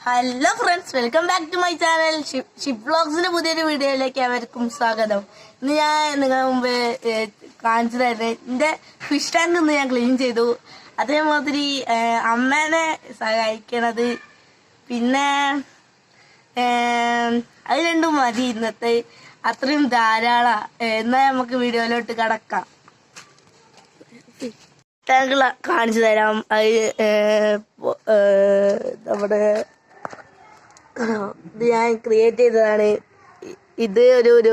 Hello friends, welcome back to my channel ship വ്ളോഗ്സിന്റെ പുതിയൊരു വീഡിയോയിലേക്ക് അവർക്കും സ്വാഗതം. ഇന്ന് ഞാൻ നിങ്ങളുടെ മുമ്പ് കാണിച്ചു തരുന്നത് എന്റെ ഫിഷ് ടാങ്ക് ഇന്ന് ഞാൻ ക്ലീൻ ചെയ്തു. അതേമാതിരി അമ്മേനെ സഹായിക്കണത്, പിന്നെ അത് രണ്ടും മതി ഇന്നത്തെ, അത്രയും ധാരാളം. എന്നാൽ നമുക്ക് വീഡിയോയിലോട്ട് കടക്കാം. ടാങ്ക് കാണിച്ചു തരാം. അത് നമ്മുടെ ഇത് ഞാൻ ക്രിയേറ്റ് ചെയ്തതാണ്. ഇത് ഒരു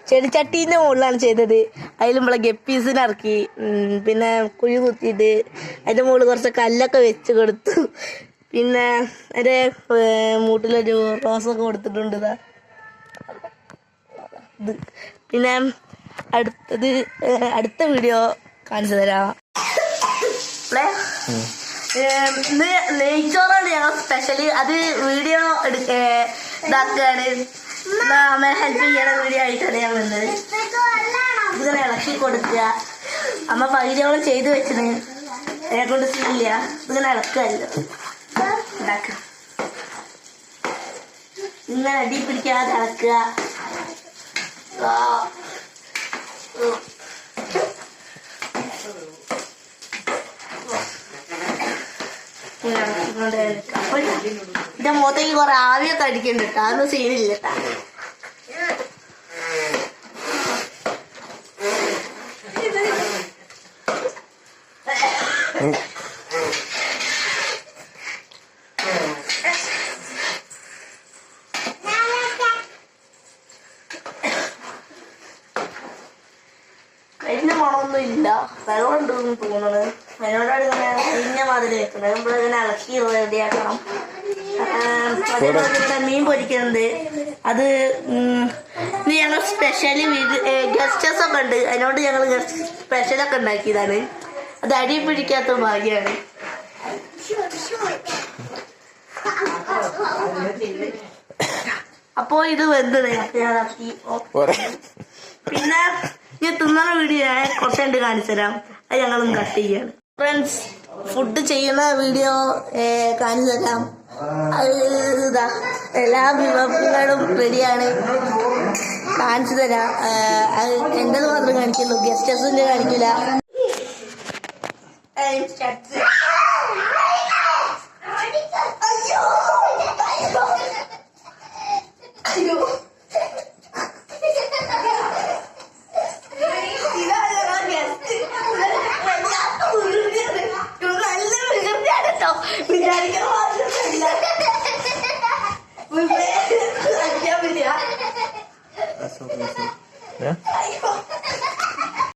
ചെടിച്ചട്ടീൻ്റെ മുകളിലാണ് ചെയ്തത്. അതിൽ നമ്മളെ ഗപ്പീസിനെ ഇറക്കി, പിന്നെ കുഴി കുത്തിയിട്ട് അതിൻ്റെ മുകളിൽ കുറച്ച് കല്ലൊക്കെ വെച്ച് കൊടുത്തു. പിന്നെ അതിൻ്റെ മൂട്ടിലൊരു റോസൊക്കെ കൊടുത്തിട്ടുണ്ട്. ഇത് പിന്നെ അടുത്ത വീഡിയോ കാണിച്ചു തരാം. ഇന്ന് നെയ്ച്ചോറാണ് ഞങ്ങൾ സ്പെഷ്യല്. അത് വീഡിയോ ഇതാക്കുകയാണ്. അമ്മ ഹെൽപ്പ് ചെയ്യണ വീഡിയോ ആയിട്ടാണ് ഞാൻ വന്നത്. ഇതിങ്ങനെ ഇളക്കി കൊടുക്കുക. അമ്മ പകുതിയോളം ചെയ്ത് വെച്ചിന്, എന്നെ കൊണ്ട് ചെയ്യില്ല. ഇതിങ്ങനെ ഇളക്കല്ലോ, ഉണ്ടാക്കുക. ഇങ്ങനെ അടി പിടിക്കാതെ ഇളക്കുക. അപ്പൊ എന്റെ മുഖത്തേക്ക് കുറെ ആവിയൊക്കെ അടിക്കുന്നുണ്ട് കേട്ടോ. അതൊന്നും സീനില്ല കേട്ടാ. കരിഞ്ഞ മണമൊന്നും ഇല്ല, വെള്ളം ഉണ്ടെന്ന് തോന്നുന്നത്. അതിനോടാണ് ഇങ്ങനെ കരിഞ്ഞ മാതിരി വെക്കുന്നത്. നമ്മളിങ്ങനെ ഇളക്കി റെഡിയാക്കണം. അതേപോലെ മീൻ പൊരിക്കുന്നുണ്ട്. അത് ഇന്ന് ഞങ്ങൾ സ്പെഷ്യലി ഗസ്റ്റസ് ഒക്കെ ഉണ്ട്. അതിനോട് ഞങ്ങൾ സ്പെഷ്യലൊക്കെ ഉണ്ടാക്കിയതാണ്. അത് അടി പിടിക്കാത്ത ഭാഗ്യമാണ്. അപ്പോ ഇത് വെന്തത് ഞാനാക്കി. പിന്നെ ഈ തിന്നണ വീഡിയോ ഞാൻ കുറച്ചുണ്ട് കാണിച്ചു തരാം. അത് ഞങ്ങളും കട്ട് ചെയ്യാണ്. ഫ്രണ്ട്സ്, ഫുഡ് ചെയ്യുന്ന വീഡിയോ കാണിച്ചു തരാം. അത് ഇതാ, എല്ലാ വിഭവങ്ങളും റെഡിയാണ്. കാണിച്ചു തരാം. അത് എന്റേത് മാത്രം കാണിക്കുള്ളൂ, ഗസ്റ്റസിന്റെ കാണിക്കില്ല.